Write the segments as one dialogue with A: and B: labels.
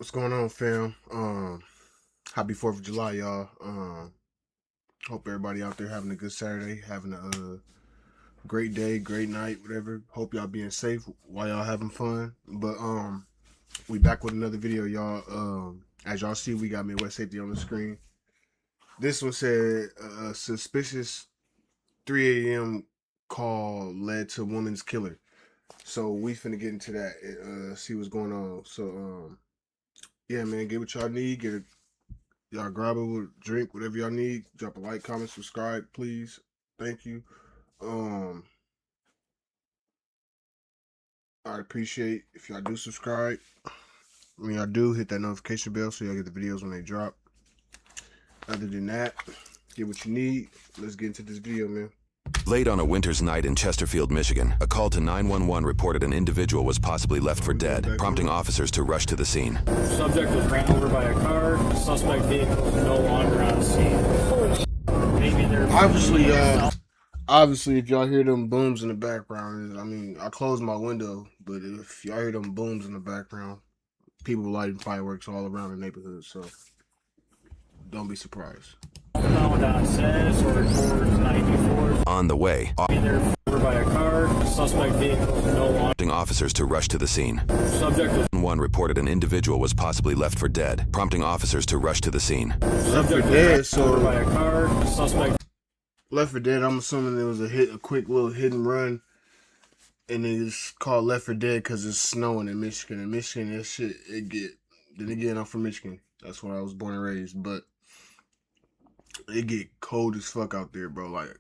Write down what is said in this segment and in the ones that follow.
A: What's going on, fam? Happy 4th of July, y'all. Hope everybody out there having a good Saturday, having a great day, great night, whatever. Hope y'all being safe while y'all having fun. But we back with another video, y'all. As y'all see, we got Midwest Safety on the screen. This one said a suspicious 3 a.m. call led to woman's killer. So we finna get into that and see what's going on. So yeah, man, get what y'all need. Y'all grab a drink, whatever y'all need. Drop a like, comment, subscribe, please. Thank you. I'd appreciate if y'all do subscribe. When y'all do, hit that notification bell so y'all get the videos when they drop. Other than that, get what you need. Let's get into this video, man.
B: Late on a winter's night in Chesterfield, Michigan, a call to 911 reported an individual was possibly left for dead, prompting officers to rush to the scene.
C: Subject was ran over by a car. Suspect vehicle is no longer on scene. Maybe they're
A: Obviously, if y'all hear them booms in the background, I mean, I closed my window, but if y'all hear them booms in the background, people lighting fireworks all around the neighborhood, so don't be surprised.
C: found on Sass or towards 94.
B: On the way,
C: Either over by a car. Suspect vehicle is no longer.
B: prompting officers to rush to the scene.
C: Subject was
B: 911 reported an individual was possibly left for dead, prompting officers to rush to the scene.
A: Left for dead,
C: over by
A: so
C: a car. Suspect.
A: Left for dead. I'm assuming there was a quick little hit and run, and it's called Left for Dead because it's snowing in Michigan. In Michigan, that shit Then again, I'm from Michigan. That's where I was born and raised, but it get cold as fuck out there, bro. Like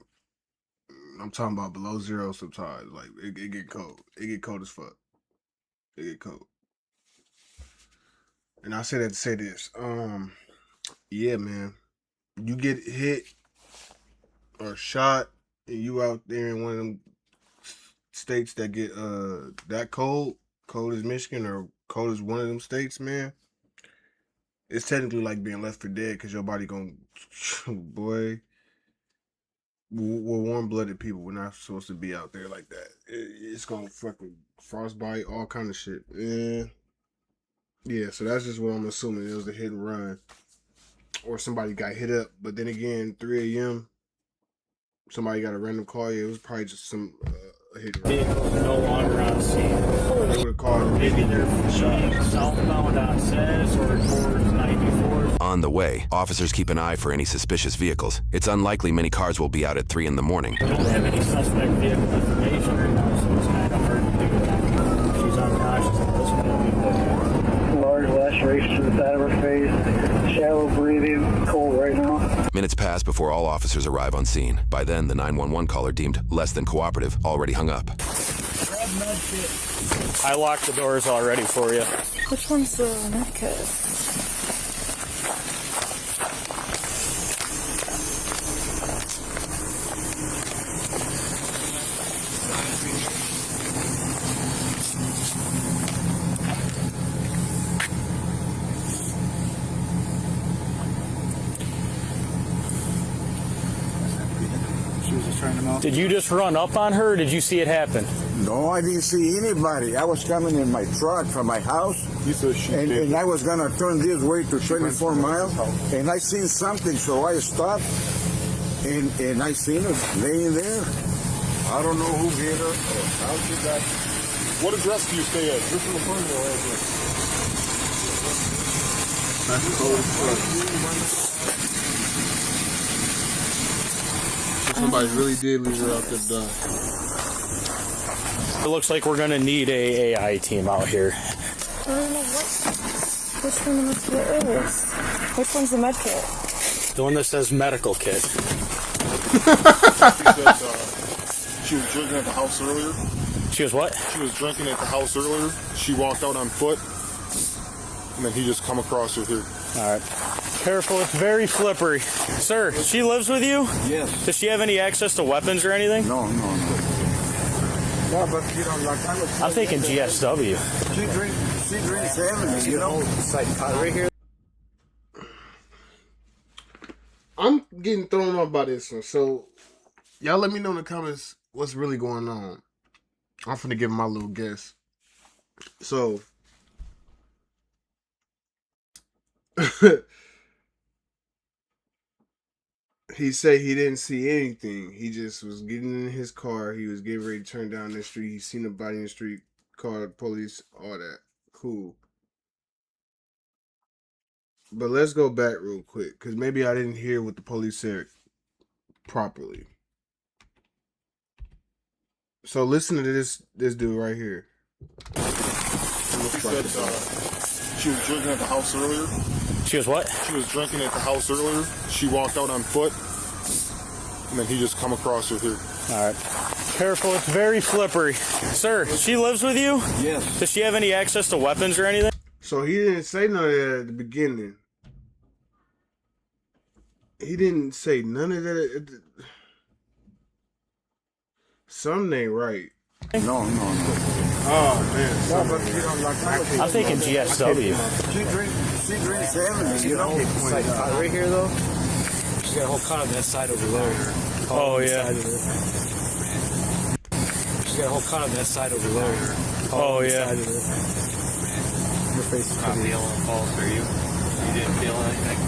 A: I'm talking about below zero sometimes. Like it get cold. It get cold as fuck. It get cold. And I say that to say this. Yeah, man. You get hit or shot and you out there in one of them states that get that cold as Michigan or cold as one of them states, man, it's technically like being left for dead because your body gonna boy, we're warm-blooded people. We're not supposed to be out there like that. It's gonna fucking frostbite, all kind of shit. Yeah, so that's just what I'm assuming. It was a hit and run or somebody got hit up. But then again, 3 a.m. somebody got a random call. Yeah, it was probably just some hit and run.
C: Vehicle is no longer on scene.
A: They would have called
C: Maybe they're southbound on Sass or towards 94.
B: On the way, officers keep an eye for any suspicious vehicles. It's unlikely many cars will be out at 3 in the morning.
C: We don't have any suspect vehicle information right now, so it's kind of hard to do that. She's unconscious at this point. Large laceration to the side of her face, shallow breathing, cold right now.
B: Minutes pass before all officers arrive on scene. By then, the 911 caller, deemed less than cooperative, already hung up.
C: I locked the doors already for you.
D: Which one's the med kit?
E: She was just trying to mouth.
C: Did you just run up on her or did you see it happen?
E: No, I didn't see anybody. I was coming in my truck from my house, and I was gonna turn this way to 24 miles, and I seen something, so I stopped, and I seen her laying there. I don't know who hit her or how she got.
F: What address do you stay at? This is the front door address.
A: That's cold as fuck. Somebody really did leave her out there to die.
C: It looks like we're gonna need a AI team out here.
D: I don't know which one of the med kit is. Which one's the med kit?
C: The one that says medical kit.
F: She was drinking at the house earlier.
C: She was what?
F: She was drinking at the house earlier. She walked out on foot, and then he just come across her here.
C: All right. Careful, it's very slippery. Sir, she lives with you?
E: Yes.
C: Does she have any access to weapons or anything?
E: No. No, but you know, like I was.
C: I'm thinking GSW.
E: She drinks heavily, you know. It's like right here.
A: I'm getting thrown off by this one. So, y'all let me know in the comments what's really going on. I'm finna give my little guess. So, He said he didn't see anything. He just was getting in his car. He was getting ready to turn down the street. He seen a body in the street, called police, all that. Cool. But let's go back real quick, because maybe I didn't hear what the police said properly. So listen to this dude right here.
F: He said she was drinking at the house earlier.
C: She was what?
F: She was drinking at the house earlier. She walked out on foot, and then he just come across her here.
C: All right. Careful, it's very slippery. Sir, she lives with you?
E: Yes.
C: Does she have any access to weapons or anything?
A: So he didn't say none of that at the beginning. He didn't say none of that. Something ain't right.
E: No.
A: Oh man.
E: No, but you know, like
C: I'm thinking GSW.
E: she drinks heavily, you know.
G: Right here, though, she's got a whole cut on that side over there.
C: Oh, yeah.
G: She's got a whole cut on that side over there.
C: Oh, yeah.
G: Her face is not feeling a pulse, are you? You didn't feel anything?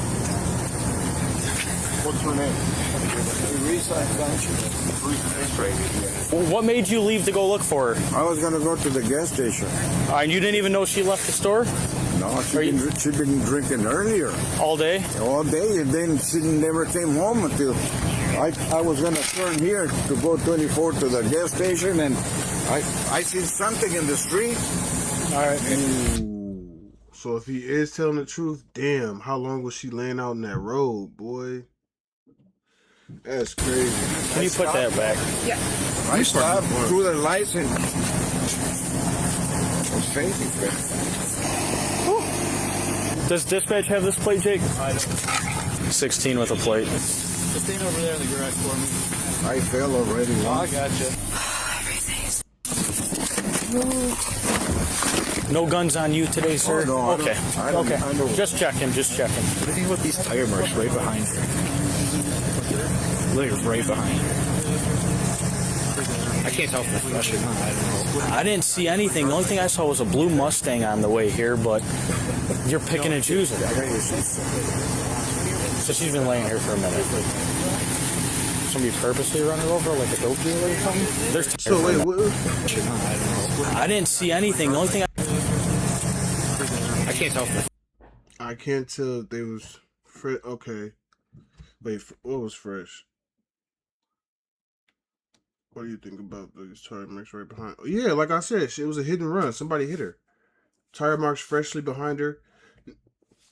F: What's her name?
C: What made you leave to go look for her?
E: I was gonna go to the gas station.
C: And you didn't even know she left the store
E: No, she'd been drinking earlier
C: all day?
E: all day, and then she never came home until I was gonna turn here to go 24 to the gas station, and I seen something in the street.
C: All right.
A: Ooh. So if he is telling the truth, damn, how long was she laying out in that road, boy? That's crazy.
C: Can you put that back?
E: I stopped through the lights and was facing.
C: Does dispatch have this plate, Jake?
G: I don't.
C: 16 with a plate.
G: Just stand over there in the garage for me.
E: I fell already.
G: I gotcha.
C: No guns on you today, sir?
E: Oh, no, I don't-
C: okay.
E: I don't-
C: Okay.
E: I don't-
C: Just checking.
G: What do you think about these tire marks right behind her? Look, right behind her. I can't tell if they're fresh or not. I don't know.
C: I didn't see anything. The only thing I saw was a blue Mustang on the way here, but you're picking and choosing. So she's been laying here for a minute. Somebody purposely run her over like a dope dealer or something? There's
A: So wait, what?
C: I didn't see anything. The only thing
G: I can't tell if they're
A: I can't tell if they was fresh. Okay. Wait, what was fresh? What do you think about these tire marks right behind? Oh, yeah, like I said, it was a hit and run. Somebody hit her. Tire marks freshly behind her.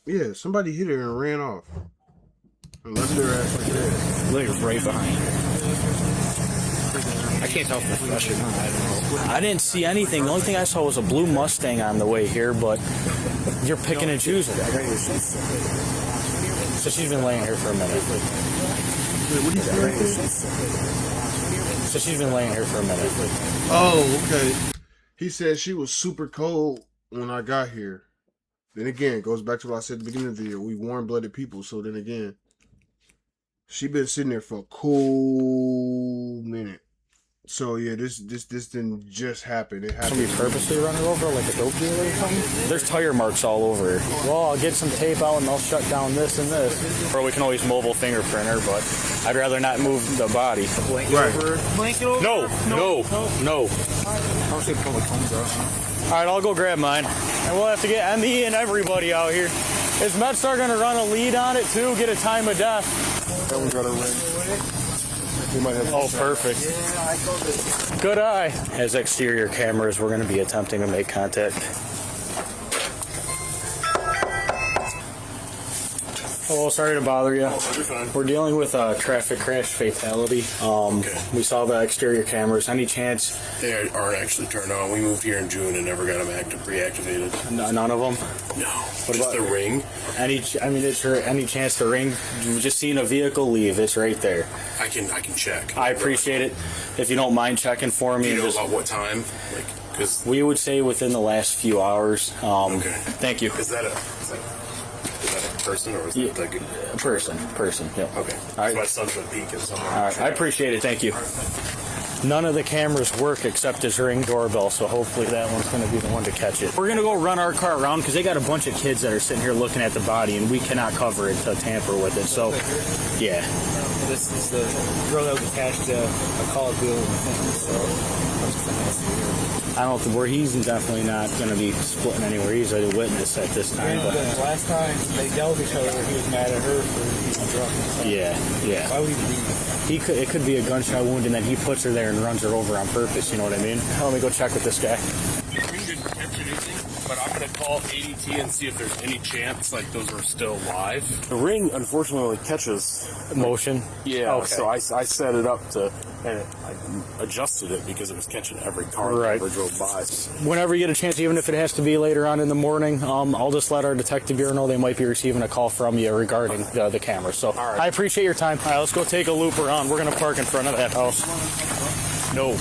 A: Yeah, somebody hit her and ran off. And left her ass like that.
G: Look, right behind her. I can't tell if they're fresh or not. I don't know.
C: I didn't see anything. The only thing I saw was a blue Mustang on the way here, but you're picking and choosing. So she's been laying here for a minute.
A: Wait, what do you say right there?
C: So she's been laying here for a minute.
A: Oh, okay. He said she was super cold when I got here. Then again, it goes back to what I said at the beginning of the year. We warm-blooded people, so then again, she been sitting there for a cool minute. So yeah, this didn't just happen. It happened.
C: Somebody purposely run her over like a dope dealer or something? There's tire marks all over her. Well, I'll get some tape out and I'll shut down this and this. Or we can always mobile fingerprint her, but I'd rather not move the body.
A: Right.
G: Blanket over?
C: No.
G: I'll say pull the cones off.
C: All right, I'll go grab mine. And we'll have to get ME and everybody out here. Is MedStar going to run a lead on it too? Get a time of death?
F: Then we got a ring. We might have.
C: Oh, perfect. Good eye. As exterior cameras, we're going to be attempting to make contact. Hello, sorry to bother you. We're dealing with a traffic crash fatality. We saw the exterior cameras. Any chance?
H: They aren't actually turned on. We moved here in June and never got them reactivated.
C: None of them.
H: No.
C: What
H: Just
C: about
H: the ring.
C: Any chance the ring? We've just seen a vehicle leave. It's right there.
H: I can check.
C: I appreciate it. If you don't mind checking for me.
H: Do you know
C: and
H: about what time? Like, because
C: we would say within the last few hours.
H: okay.
C: Thank you.
H: Is that a person or is it like a
C: Person. Yeah.
H: okay?
C: All right.
H: So my son's gonna peek in somewhere.
C: All right. I appreciate it. Thank you. None of the cameras work except his Ring doorbell, so hopefully that one's going to be the one to catch it. We're going to go run our car around because they got a bunch of kids that are sitting here looking at the body, and we cannot cover it to tamper with it. So, yeah.
G: This is the girl that was attached to a call deal with the thing, so
C: I don't know where he's definitely not going to be splitting anywhere. He's a witness at this time.
G: but last time they dealt with each other, he was mad at her for being drunk. So
C: Yeah.
G: why would he be?
C: It could be a gunshot wound, and then he puts her there and runs her over on purpose. You know what I mean? Let me go check with this guy.
H: Ring didn't catch anything, but I'm gonna call ADT and see if there's any chance like those are still live. The Ring unfortunately catches
C: Motion.
H: Yeah,
C: Okay.
H: so I set it up to, and I adjusted it because it was catching every car
C: Right.
H: that ever drove by.
C: Whenever you get a chance, even if it has to be later on in the morning, I'll just let our detective bureau know they might be receiving a call from you regarding the camera. So
H: right.
C: I appreciate your time. All right, let's go take a loop around. We're going to park in front of that house. No.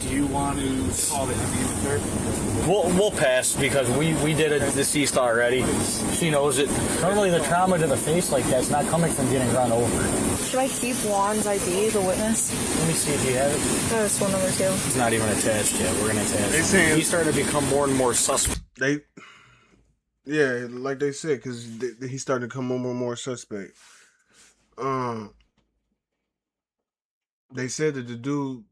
G: Do you want to call the ambulance there?
C: We'll pass because we did a deceased already. She knows it. Normally the trauma to the face like that's not coming from getting run over.
D: Should I keep Juan's ID, the witness?
C: Let me see if you have it.
D: That's one number 2.
C: It's not even attached yet. We're going to attach
A: They
C: it.
A: saying-
C: He's starting to become more and more suspect.
A: Yeah, like they said, because he's starting to become more and more suspect. They said that the dude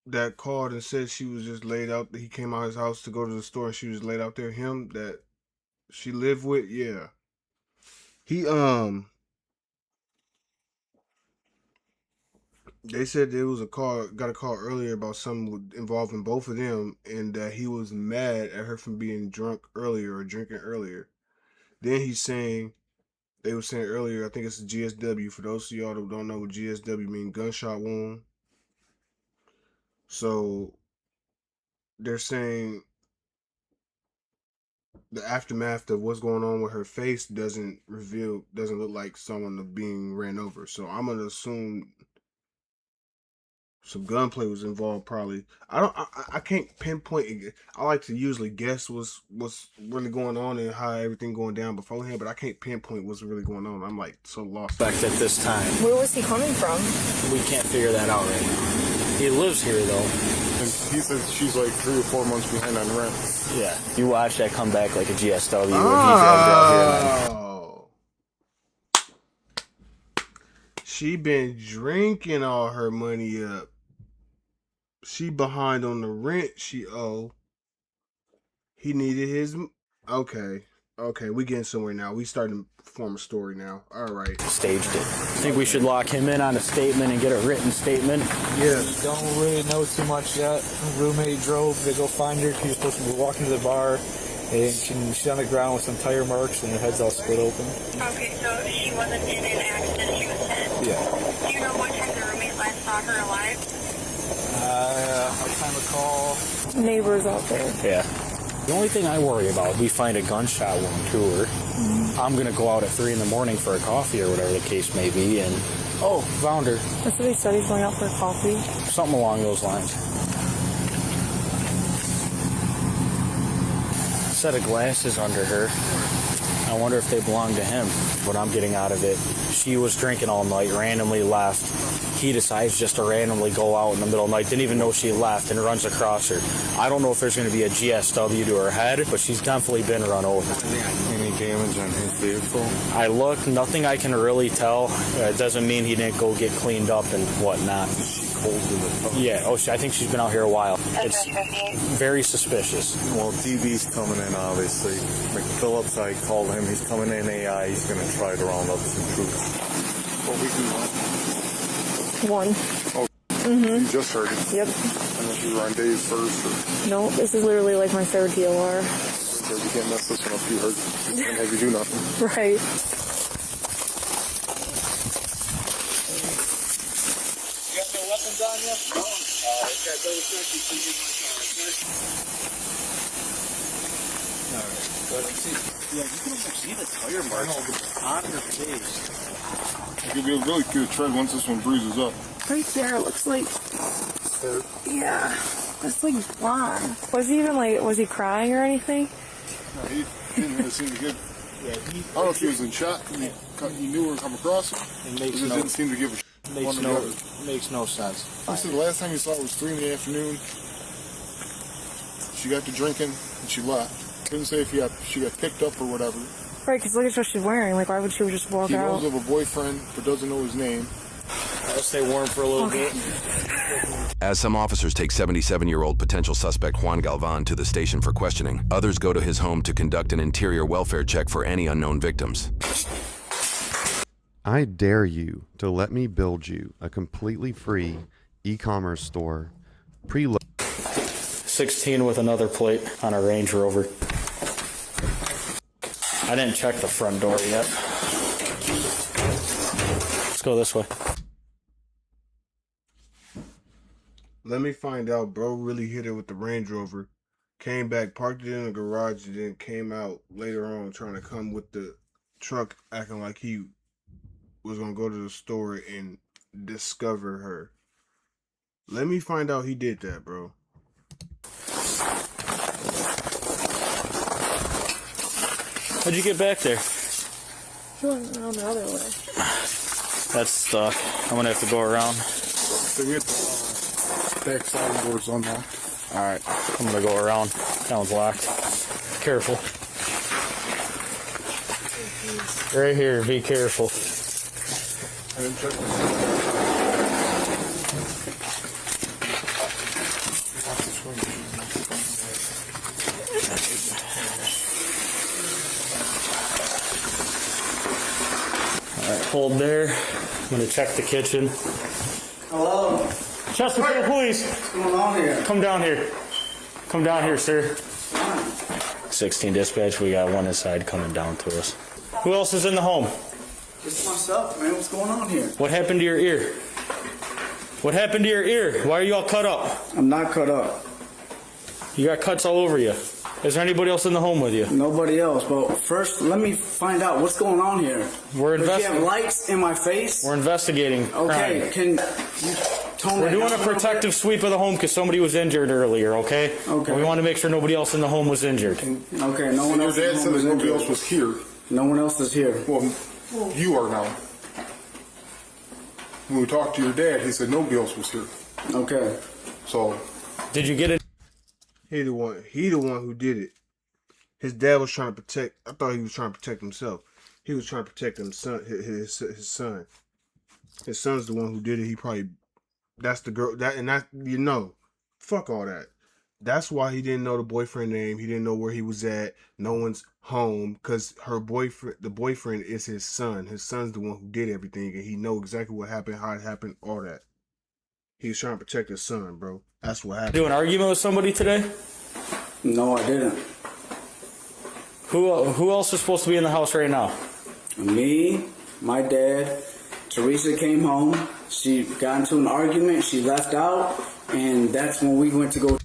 A: that called and said she was just laid out, he came out his house to go to the store and she was laid out there, him that she lived with, yeah. He, they said there was got a call earlier about something involving both of them, and that he was mad at her for being drunk earlier or drinking earlier. Then they were saying earlier, I think it's a GSW. For those of y'all that don't know what GSW means, gunshot wound. So they're saying the aftermath of what's going on with her face doesn't look like someone being ran over. So I'm gonna assume some gunplay was involved. Probably. I can't pinpoint it. I like to usually guess what's really going on and how everything going down beforehand, but I can't pinpoint what's really going on. I'm like so lost.
C: At this time.
D: Where was he coming from?
C: We can't figure that out right now. He lives here though.
F: And he says she's like 3 or 4 months behind on rent.
C: Yeah. You watch that come back like a GSW where he drives out here.
A: Oh. She been drinking all her money up. She behind on the rent she owe. He needed his... Okay, we getting somewhere now. We starting to form a story now. All right.
C: Staged it. I think we should lock him in on a statement and get a written statement.
A: Yeah.
G: Don't really know too much yet. Roommate drove to go find her. She was supposed to be walking to the bar, and she's on the ground with some tire marks, and her head's all split open.
I: Okay, so she wasn't in an accident, she was hit.
G: Yeah.
I: Do you know what time the roommate last saw her alive?
G: What time of call?
D: Neighbors out there.
C: Yeah. The only thing I worry about, we find a gunshot wound to her. I'm going to go out at 3 in the morning for a coffee or whatever the case may be, and, found her.
D: That's what he said, he's going out for coffee.
C: Something along those lines. Set of glasses under her. I wonder if they belong to him. What I'm getting out of it, she was drinking all night, randomly left. He decides just to randomly go out in the middle of the night, didn't even know she left, and runs across her. I don't know if there's going to be a GSW to her head, but she's definitely been run over.
F: Any damage on his vehicle?
C: I looked, nothing I can really tell. It doesn't mean he didn't go get cleaned up and whatnot. Yeah, I think she's been out here a while. It's very suspicious.
F: Well, DB's coming in, obviously. McPhillips, I called him. He's coming in AI. He's going to try to round up some troops. What we do
D: One.
F: You just heard it.
D: Yep.
F: And if you were on days first, or
D: No, this is literally like my third DOR.
F: so you can't mess this one up. You heard it. And have you do nothing.
D: Right.
G: You got no weapons on you? No. Got double check you see you. Alright. Yeah, you can almost see the tire marks on her face.
F: You'll be really good tread once this one bruises up.
D: Right there, it looks like... Yeah. It's like blonde. Was he even like, was he crying or anything?
F: No, he didn't really seem to give. I don't know if he was in shock because he knew her come across him.
G: It
F: He
G: makes
F: just didn't seem to give a shit.
G: Makes no sense.
F: I said the last time you saw her was 3 in the afternoon. She got to drinking and she left. Couldn't say if she got picked up or whatever.
D: Right, because look at what she's wearing. Like, why would she just walk out?
F: He knows of a boyfriend but doesn't know his name.
G: I'll stay warm for a little bit.
B: As some officers take 77-year-old potential suspect Juan Galvan to the station for questioning, others go to his home to conduct an interior welfare check for any unknown victims.
J: I dare you to let me build you a completely free e-commerce store, preloaded.
C: 16 with another plate on a Range Rover. I didn't check the front door yet. Let's go this way.
A: Let me find out, bro really hit her with the Range Rover, came back, parked it in the garage, and then came out later on trying to come with the truck, acting like he was going to go to the store and discover her. Let me find out he did that, bro.
C: How'd you get back there?
D: She went around the other way.
C: That's stuck. I'm gonna have to go around.
F: So we had the back sliding doors unlocked.
C: Alright, I'm gonna go around. That one's locked. Careful. Right here, be careful.
F: I didn't check the
C: Hold there. I'm gonna check the kitchen.
K: Hello?
C: Chesterfield Police!
K: What's going on here?
C: Come down here. Come down here, sir. 16 dispatch, we got one inside coming down to us. Who else is in the home?
K: Just myself, man. What's going on here?
C: What happened to your ear? What happened to your ear? Why are you all cut up?
K: I'm not cut up.
C: You got cuts all over you. Is there anybody else in the home with you?
K: Nobody else. But first, let me find out what's going on here.
C: We're
K: Does she have lights in my face?
C: We're investigating
K: Okay,
C: crime.
K: can you tone
C: We're
K: that
C: doing
K: down
C: a protective sweep of the home because somebody was injured earlier, okay?
K: Okay.
C: We want to make sure nobody else in the home was injured.
K: Okay, no one
F: Your
K: else.
F: dad said that nobody else was here.
K: No one else is here.
F: Well, you are now. When we talked to your dad, he said nobody else was here.
K: Okay.
F: So,
C: did you get it?
A: He the one who did it. His dad was trying to protect. I thought he was trying to protect himself. He was trying to protect his son. His son's the one who did it. He probably, that's the girl. Fuck all that. That's why he didn't know the boyfriend name. He didn't know where he was at. No one's home because the boyfriend is his son. His son's the one who did everything, and he know exactly what happened, how it happened, all that. He was trying to protect his son, bro. That's what happened.
C: Do an argument with somebody today?
K: No, I didn't.
C: Who else is supposed to be in the house right now?
K: Me, my dad. Teresa came home. She got into an argument. She left out, and that's when we went to go.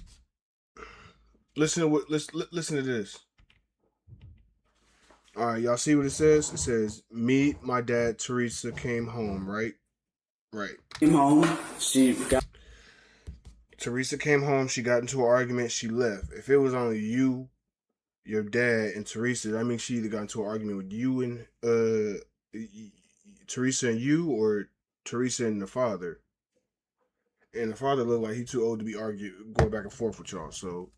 A: Listen to this. All right, y'all see what it says? It says, me, my dad, Teresa came home, right? Right.
K: Came home.
A: Teresa came home. She got into an argument. She left. If it was only you, your dad, and Teresa, that means she either got into an argument with you and Teresa and you, or Teresa and the father. And the father looked like he too old to be going back and forth with y'all. So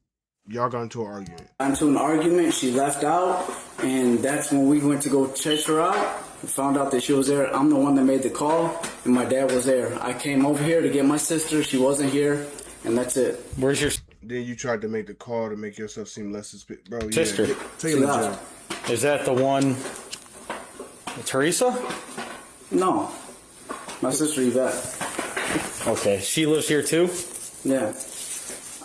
A: y'all got into an argument.
K: Got into an argument. She left out, and that's when we went to go check her out. We found out that she was there. I'm the one that made the call, and my dad was there. I came over here to get my sister. She wasn't here, and that's it.
C: Where's your?
A: Then you tried to make the call to make yourself seem less suspicious, bro.
C: Sister.
A: Yeah, take it to jail.
C: Is that the one? Teresa?
K: No, my sister Yvette.
C: Okay, she lives here too?
K: Yeah.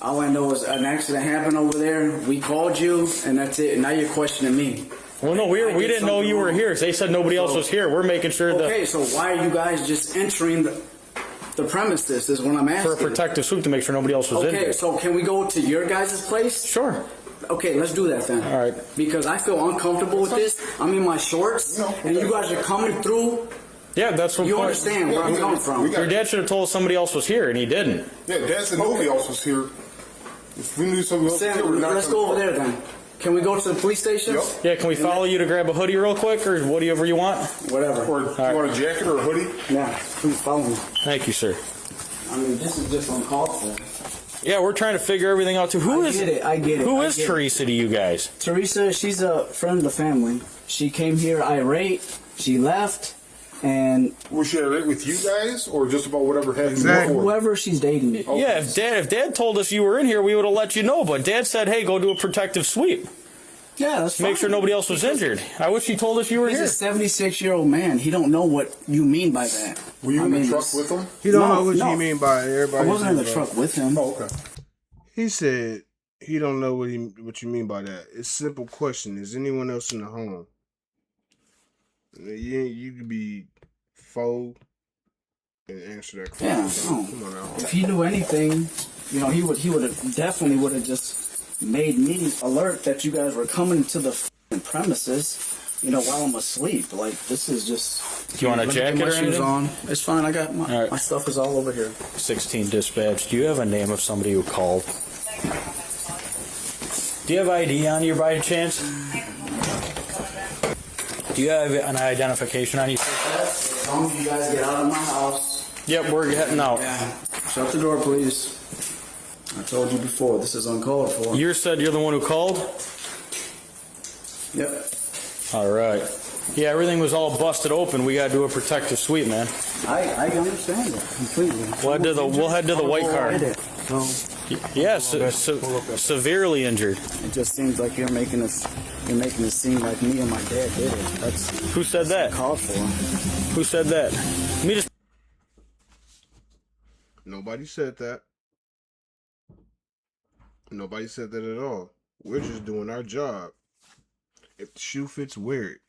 K: All I know is an accident happened over there. We called you, and that's it. And now you're questioning me.
C: Well, no, we didn't know you were here. They said nobody else was here. We're making sure that.
K: Okay, so why are you guys just entering the premises? Is what I'm asking.
C: For a protective sweep to make sure nobody else was injured.
K: Okay, so can we go to your guys' place?
C: Sure.
K: Okay, let's do that then.
C: All right.
K: Because I feel uncomfortable with this. I'm in my shorts, and you guys are coming through.
C: Yeah, that's what.
K: You understand where I'm coming from.
C: Your dad should have told us somebody else was here, and he didn't.
F: yeah, Dad said nobody else was here. If we knew somebody else was here, we're not
K: Let's
F: gonna
K: go over
F: talk.
K: there then. Can we go to the police station?
F: Yep.
L: Yeah, can we follow you to grab a hoodie real quick, or whatever you want?
K: Whatever.
F: Or do you want a jacket or a hoodie?
K: Yeah, please follow me.
L: Thank you, sir.
K: I mean, this is just uncalled for.
L: Yeah, we're trying to figure everything out too.
K: I get it.
L: Who is Teresa to you guys?
K: Teresa, she's a friend of the family. She came here irate. She left, and
F: Was she irate with you guys, or just about whatever happened
A: Exactly.
F: before?
K: whoever she's dating.
F: Okay.
L: Yeah, if Dad told us you were in here, we would have let you know. But Dad said, "Hey, go do a protective sweep.
K: Yeah, that's fine.
L: Make sure nobody else was injured." I wish he told us you were
K: He's
L: here.
K: a 76-year-old man. He don't know what you mean by that.
F: Were you
K: I
F: in the
K: mean,
F: truck
K: it's-
F: with him?
A: He don't
K: No,
A: know what
K: no.
A: you mean by everybody.
K: I wasn't in the truck with him.
F: Oh, okay.
A: He said he don't know what you mean by that. It's a simple question. Is anyone else in the home? You could be foe and answer that
K: Yeah,
A: question.
K: no.
A: Come on now.
K: If he knew anything, you know, he would have definitely would have just made me alert that you guys were coming to the f***ing premises, you know, while I'm asleep. Like, this is just.
L: Do you want a
K: Let me get
L: jacket
K: my
L: or
K: shoes
L: anything?
K: on. It's fine. I got
L: All right.
K: my stuff is all over here.
L: 16 dispatch. Do you have a name of somebody who called? Do you have ID on you by chance? Do you have an identification on you?
K: As long as you guys get out of my house.
L: Yep, we're heading out.
K: Yeah. Shut the door, please. I told you before, this is uncalled for.
L: You said you're the one who called?
K: Yep.
L: All right. Yeah, everything was all busted open. We got to do a protective sweep, man.
K: I understand it completely.
L: We'll head to the white car.
K: No,
L: Yes, severely injured.
K: it just seems like you're making it seem like me and my dad did it. That's
L: Who said that?
K: called for.
L: Who said that? Let me just.
A: Nobody said that. Nobody said that at all. We're just doing our job. If the shoe fits, wear it.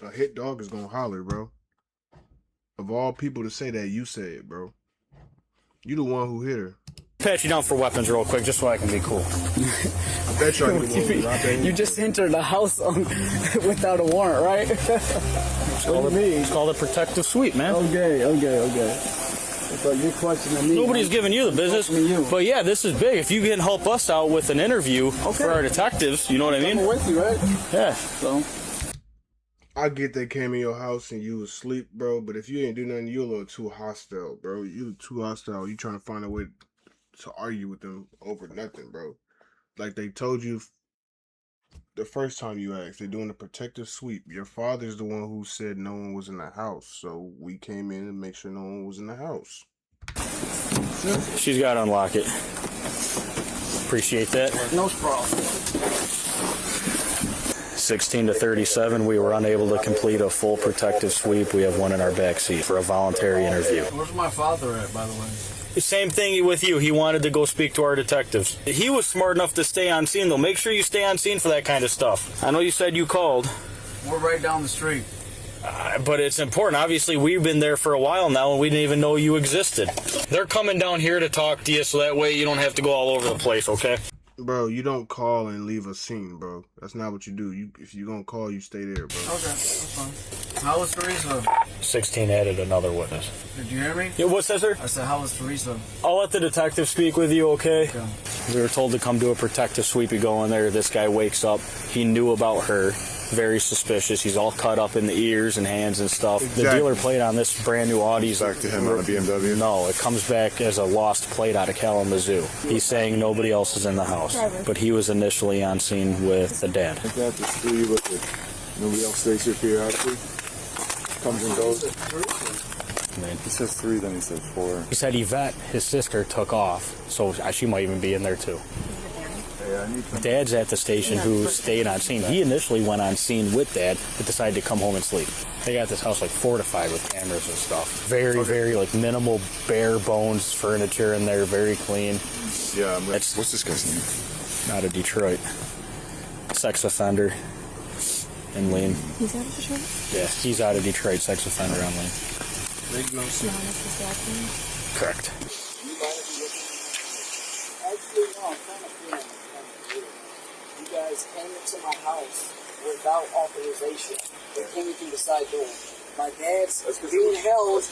A: A hit dog is gonna holler, bro. Of all people to say that, you say it, bro. You the one who hit her.
L: Pat you down for weapons real quick, just so I can be cool.
A: I bet you I can
K: You just entered the house without a warrant, right?
L: It's called a protective sweep, man.
K: Okay. But you're questioning me.
L: Nobody's giving you the business.
K: You.
L: But yeah, this is big. If you can help us out with an interview for our detectives, you know what I mean?
K: I'm with you, right?
L: Yeah.
K: So.
A: I get they came in your house and you was asleep, bro. But if you ain't do nothing, you a little too hostile, bro. You too hostile. You trying to find a way to argue with them over nothing, bro. Like they told you the first time you asked, they're doing a protective sweep. Your father's the one who said no one was in the house, so we came in and make sure no one was in the house.
L: She's got to unlock it. Appreciate that.
K: No problem.
L: 16 to 37, we were unable to complete a full protective sweep. We have one in our back seat for a voluntary interview.
G: Where's my father at, by the way?
L: Same thing with you. He wanted to go speak to our detectives. He was smart enough to stay on scene, though. Make sure you stay on scene for that kind of stuff. I know you said you called.
G: We're right down the street.
L: But it's important. Obviously, we've been there for a while now, and we didn't even know you existed. They're coming down here to talk to you, so that way you don't have to go all over the place, okay?
A: Bro, you don't call and leave a scene, bro. That's not what you do. If you gonna call, you stay there, bro.
G: Okay, that's fine. How was Teresa?
L: 16 added another witness.
G: Did you hear me?
L: Yeah, what says her?
G: I said, how was Teresa?
L: I'll let the detective speak with you, okay?
G: Okay.
L: We were told to come do a protective sweep. You go in there, this guy wakes up. He knew about her. Very suspicious. He's all cut up in the ears and hands and stuff.
A: Exactly.
L: The dealer plate on this brand new Audi's
F: Back to him on a BMW?
L: No, it comes back as a lost plate out of Kalamazoo. He's saying nobody else is in the house. But he was initially on scene with the dad.
F: I got this 3 with it. Nobody else stays here periodically. Comes and goes. He says 3, then he said 4.
L: He said Yvette, his sister, took off. So she might even be in there too. Dad's at the station who stayed on scene. He initially went on scene with Dad, but decided to come home and sleep. They got this house like fortified with cameras and stuff. Very like minimal bare bones furniture in there, very clean.
F: Yeah, what's this guy's name?
L: Out of Detroit. Sex offender in Lean.
D: He's out of Detroit?
L: Yeah, he's out of Detroit, sex offender on Lean.
A: Make no sense.
L: Correct.
K: Actually, no, I'm kind of feeling it. You guys came into my house without authorization. They came in through the side door. My dad's being held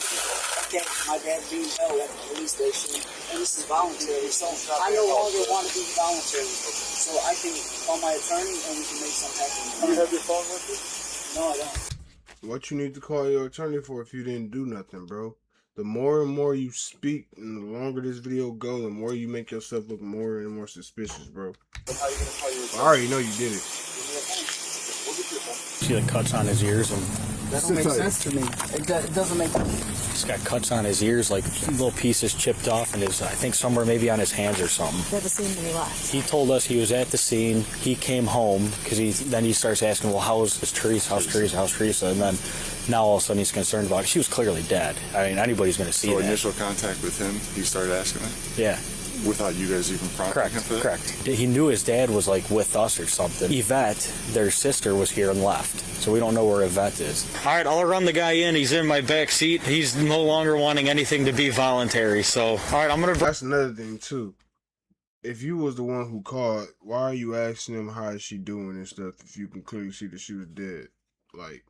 K: my dad being held at the police station, and this is voluntary, so I no longer want to be voluntary. So I can call my attorney and we can make something happen.
F: Do you have your phone with you?
K: No, I don't.
A: What you need to call your attorney for if you didn't do nothing, bro? The more and more you speak, and the longer this video go, the more you make yourself look more and more suspicious, bro.
F: How are you gonna call your
A: I already know you did it.
L: See the cuts on his ears, and
K: That don't make sense to me. It doesn't make sense.
L: he's got cuts on his ears, like little pieces chipped off, and his, I think somewhere maybe on his hands or something.
D: At the scene when he left.
L: He told us he was at the scene. He came home because then he starts asking, well, how's Teresa? How's Teresa? How's Teresa? And then now all of a sudden he's concerned about it. She was clearly dead. I mean, anybody's going to see
F: So
L: that.
F: initial contact with him, he started asking that?
L: Yeah.
F: Without you guys even prompting him for that?
L: Correct. He knew his dad was like with us or something. Yvette, their sister, was here and left. So we don't know where Yvette is. All right, I'll run the guy in. He's in my back seat. He's no longer wanting anything to be voluntary. So, all right, I'm going to...
A: That's another thing, too. If you was the one who called, why are you asking him how is she doing and stuff if you can clearly see that she was dead? Like,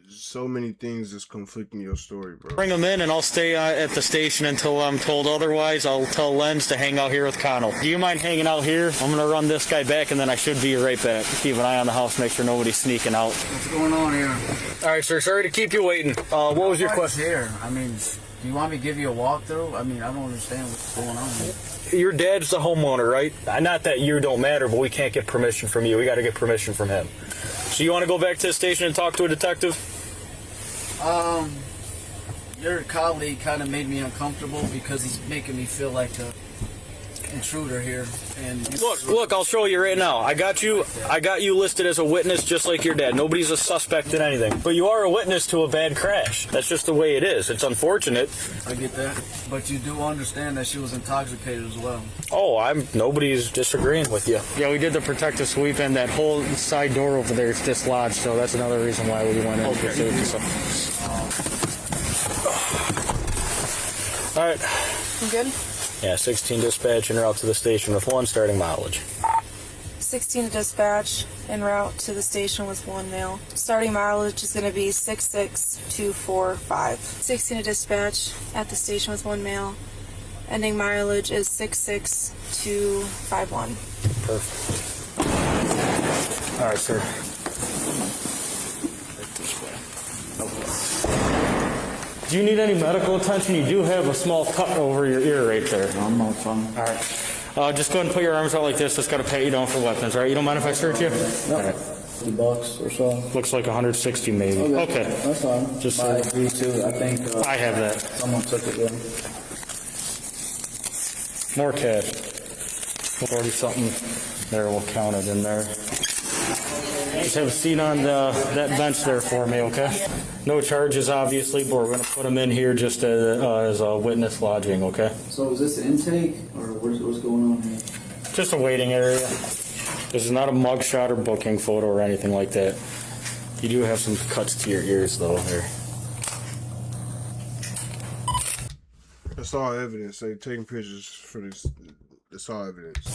A: so many things that's conflicting your story, bro.
L: Bring him in, and I'll stay at the station until I'm told otherwise. I'll tell Lenz to hang out here with Connell. Do you mind hanging out here? I'm going to run this guy back, and then I should be right back. Keep an eye on the house, make sure nobody's sneaking out.
K: What's going on here?
L: All right, sir. Sorry to keep you waiting. What was your question?
K: Here, I mean, do you want me to give you a walkthrough? I mean, I don't understand what's going on here.
L: Your dad's the homeowner, right? Not that you don't matter, but we can't get permission from you. We got to get permission from him. So you want to go back to the station and talk to a detective?
K: Your colleague kind of made me uncomfortable because he's making me feel like a intruder here. And
L: Look, I'll show you right now. I got you listed as a witness just like your dad. Nobody's a suspect in anything. But you are a witness to a bad crash. That's just the way it is. It's unfortunate.
K: I get that. But you do understand that she was intoxicated as well.
L: Oh, nobody's disagreeing with you. Yeah, we did the protective sweep, and that whole side door over there is dislodged, so that's another reason why we went in.
K: Okay.
L: All right.
D: You good?
L: Yeah, 16 dispatch en route to the station with 1 starting mileage.
D: 16 dispatch en route to the station with 1 male. Starting mileage is going to be 66245. 16 to dispatch at the station with 1 male. Ending mileage is 66251.
L: Perfect. All right, sir. Do you need any medical attention? You do have a small cut over your ear right there.
K: I'm not fine.
L: All right. Just go ahead and put your arms out like this. Just got to pat you down for weapons, all right? You don't mind if I search you? All right.
K: $50 or so.
L: Looks like 160 maybe. Okay.
K: That's fine.
L: Just
K: I agree too. I think
L: I have that.
K: someone took it then.
L: More cash. 40 something. There, we'll count it in there. Just have a seat on that bench there for me, okay? No charges, obviously, but we're going to put them in here just as a witness lodging, okay?
K: So is this intake or what's going on here?
L: Just a waiting area. This is not a mugshot or booking photo or anything like that. You do have some cuts to your ears, though, here.
A: That's all evidence. They taking pictures for this. That's all evidence.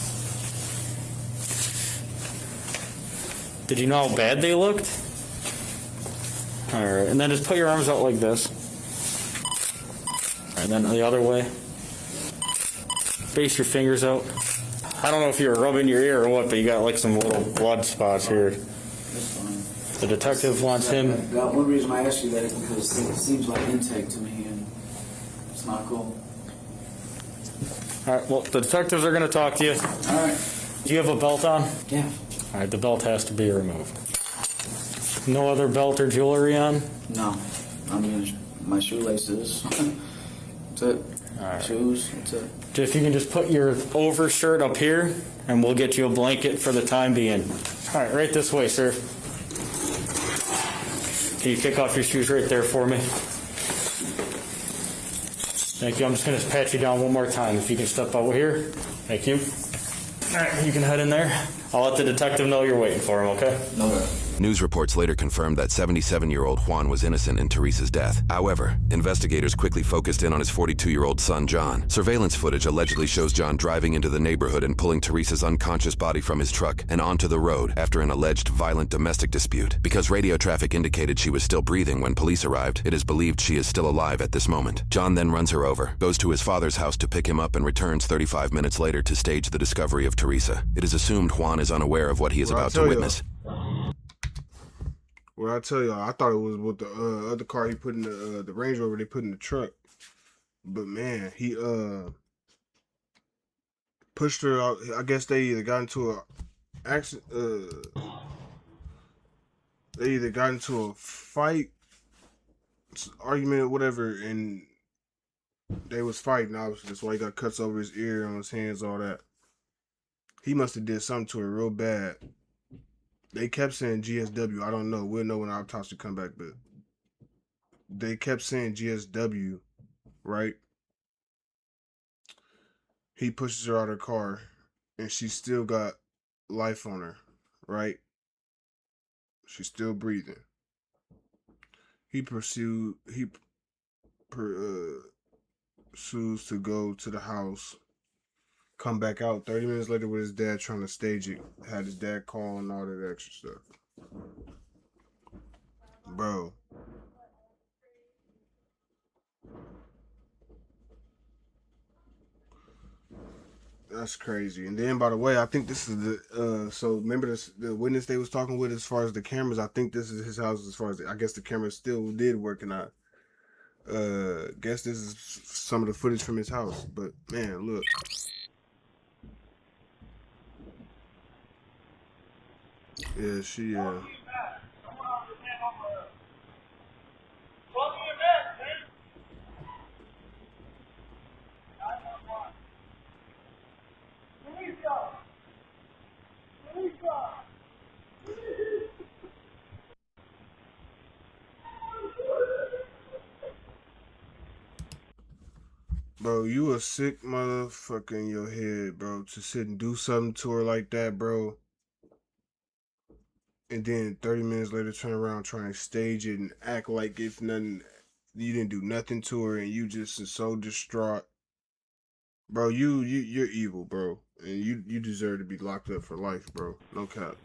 L: Did you know how bad they looked? All right, and then just put your arms out like this. And then the other way. Space your fingers out. I don't know if you were rubbing your ear or what, but you got like some little blood spots here.
K: That's fine.
L: The detective wants him.
K: The one reason I asked you that is because it seems like intake to me and it's not cool.
L: All right, well, the detectives are going to talk to you.
K: All right.
L: Do you have a belt on?
K: Yeah.
L: All right, the belt has to be removed. No other belt or jewelry on?
K: No. I mean, my shoelaces. That's it.
L: All right.
K: Shoes. That's it.
L: If you can just put your overshirt up here, and we'll get you a blanket for the time being. All right, right this way, sir. Can you kick off your shoes right there for me? Thank you. I'm just going to pat you down one more time. If you can step out here. Thank you. All right, you can head in there. I'll let the detective know you're waiting for him, okay?
K: Okay.
B: News reports later confirmed that 77-year-old Juan was innocent in Teresa's death. However, investigators quickly focused in on his 42-year-old son, John. Surveillance footage allegedly shows John driving into the neighborhood and pulling Teresa's unconscious body from his truck and onto the road after an alleged violent domestic dispute. Because radio traffic indicated she was still breathing when police arrived, it is believed she is still alive at this moment. John then runs her over, goes to his father's house to pick him up, and returns 35 minutes later to stage the discovery of Teresa. It is assumed Juan is unaware of what he is about to witness.
A: Well, I tell y'all, I thought it was with the other car he put in the Range Rover they put in the truck. But man, he pushed her out. I guess they either got into a accident, they either got into a fight, argument, or whatever, and they was fighting. Obviously, that's why he got cuts over his ear, on his hands, all that. He must have did something to her real bad. They kept saying GSW. I don't know. We'll know when our autopsy come back, but they kept saying GSW, right? He pushes her out of her car, and she still got life on her, right? She's still breathing. He pursues to go to the house, come back out 30 minutes later with his dad trying to stage it. Had his dad call and all that extra stuff. Bro. That's crazy. And then, by the way, I think this is the so remember the witness they was talking with as far as the cameras. I think this is his house as far as I guess the cameras still did work, and I guess this is some of the footage from his house. But man, look. Yeah, she Bro, you a sick motherfucker in your head, bro, to sit and do something to her like that, bro. And then 30 minutes later turn around trying to stage it and act like if nothing, you didn't do nothing to her and you just are so distraught. Bro, you're evil, bro. And you deserve to be locked up for life, bro. No cap.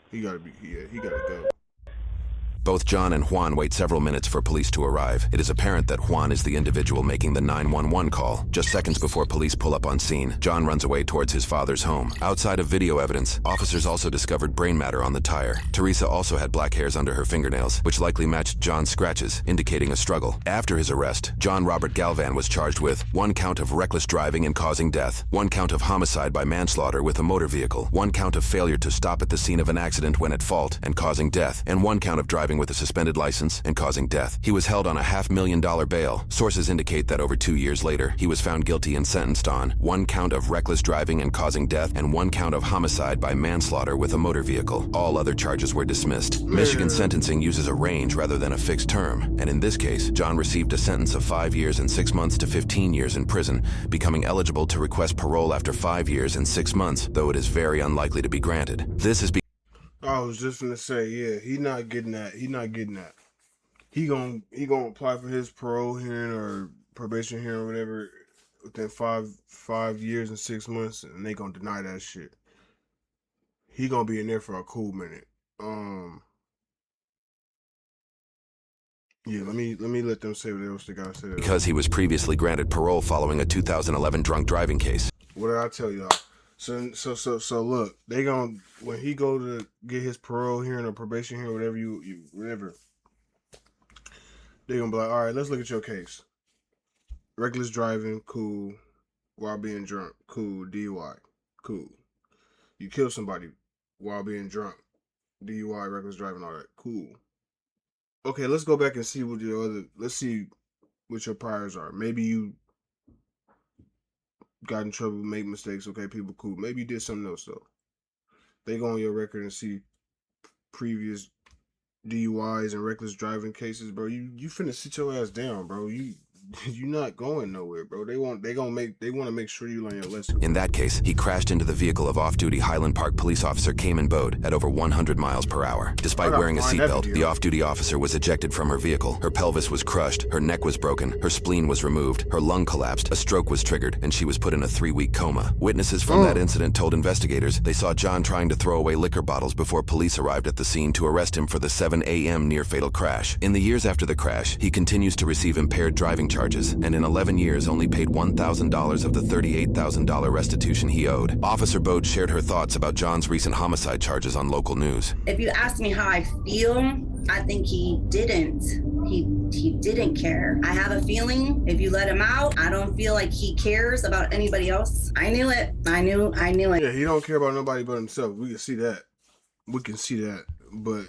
A: He gotta go.
B: Both John and Juan wait several minutes for police to arrive. It is apparent that Juan is the individual making the 911 call. Just seconds before police pull up on scene, John runs away towards his father's home. Outside of video evidence, officers also discovered brain matter on the tire. Teresa also had black hairs under her fingernails, which likely matched John's scratches, indicating a struggle. After his arrest, John Robert Galvan was charged with 1 count of reckless driving and causing death, 1 count of homicide by manslaughter with a motor vehicle, 1 count of failure to stop at the scene of an accident when at fault and causing death, and 1 count of driving with a suspended license and causing death. He was held on a $500,000 bail. Sources indicate that over 2 years later, he was found guilty and sentenced on 1 count of reckless driving and causing death and 1 count of homicide by manslaughter with a motor vehicle. All other charges were dismissed. Michigan sentencing uses a range rather than a fixed term, and in this case, John received a sentence of 5 years and 6 months to 15 years in prison, becoming eligible to request parole after 5 years and 6 months, though it is very unlikely to be granted. This is
A: I was just gonna say, yeah, he not getting that. He not getting that. He gonna apply for his parole hearing or probation hearing or whatever within five years and 6 months, and they gonna deny that shit. He gonna be in there for a cool minute. Yeah, let me let them say what else they gotta say.
B: because he was previously granted parole following a 2011 drunk driving case.
A: What did I tell y'all? So look, they gonna when he go to get his parole hearing or probation hearing, whatever whatever, they gonna be like, all right, let's look at your case. Reckless driving, cool. While being drunk, cool. DUI, cool. You kill somebody while being drunk, DUI, reckless driving, all that, cool. Okay, let's go back and see what let's see what your priors are. Maybe you got in trouble, made mistakes. Okay, people, cool. Maybe you did something else though. They go on your record and see previous DUIs and reckless driving cases, bro. You finna sit your ass down, bro. you're not going nowhere, bro. They want to make sure you learn your lesson.
B: In that case, he crashed into the vehicle of off-duty Highland Park police officer Cayman Bode at over 100 miles per hour. Despite wearing a seatbelt, the off-duty officer was ejected from her vehicle. Her pelvis was crushed, her neck was broken, her spleen was removed, her lung collapsed, a stroke was triggered, and she was put in a 3-week coma. Witnesses from that incident told investigators they saw John trying to throw away liquor bottles before police arrived at the scene to arrest him for the 7 a.m. near-fatal crash. In the years after the crash, he continues to receive impaired driving charges, and in 11 years only paid $1,000 of the $38,000 restitution he owed. Officer Bode shared her thoughts about John's recent homicide charges on local news.
M: If you ask me how I feel, I think he didn't. He didn't care. I have a feeling if you let him out, I don't feel like he cares about anybody else. I knew it. I knew it.
A: Yeah, he don't care about nobody but himself. We can see that. But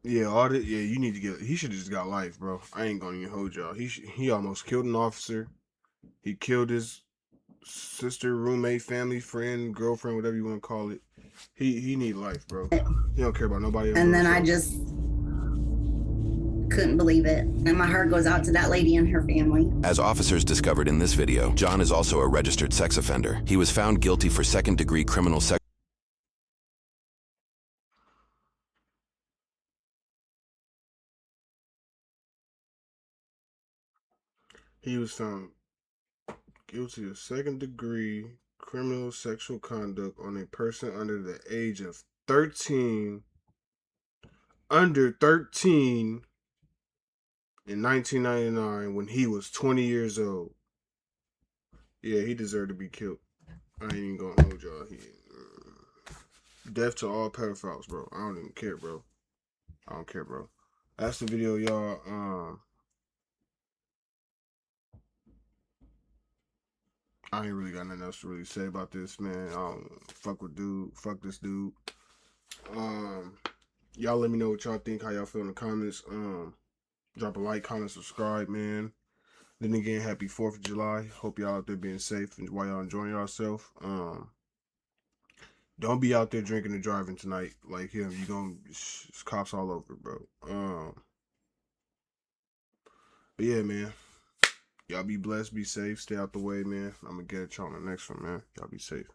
A: yeah, you need to get. He should have just got life, bro. I ain't gonna even hold y'all. He almost killed an officer. He killed his sister, roommate, family, friend, girlfriend, whatever you want to call it. He need life, bro. He don't care about nobody else.
M: And then I just couldn't believe it. And my heart goes out to that lady and her family.
B: As officers discovered in this video, John is also a registered sex offender. He was found guilty for second-degree criminal sex.
A: He was found guilty of second-degree criminal sexual conduct on a person under the age of 13, under 13, in 1999 when he was 20 years old. Yeah, he deserved to be killed. I ain't even gonna hold y'all. Death to all pedophiles, bro. I don't even care, bro. I don't care, bro. That's the video, y'all. I ain't really got nothing else to really say about this, man. Fuck this dude. Y'all let me know what y'all think, how y'all feel in the comments. Drop a like, comment, subscribe, man. Then again, happy 4th of July. Hope y'all out there being safe and while y'all enjoying yourself. Don't be out there drinking and driving tonight like him. You gonna cops all over, bro. But yeah, man. Y'all be blessed, be safe, stay out the way, man. I'm gonna get at y'all on the next one, man. Y'all be safe.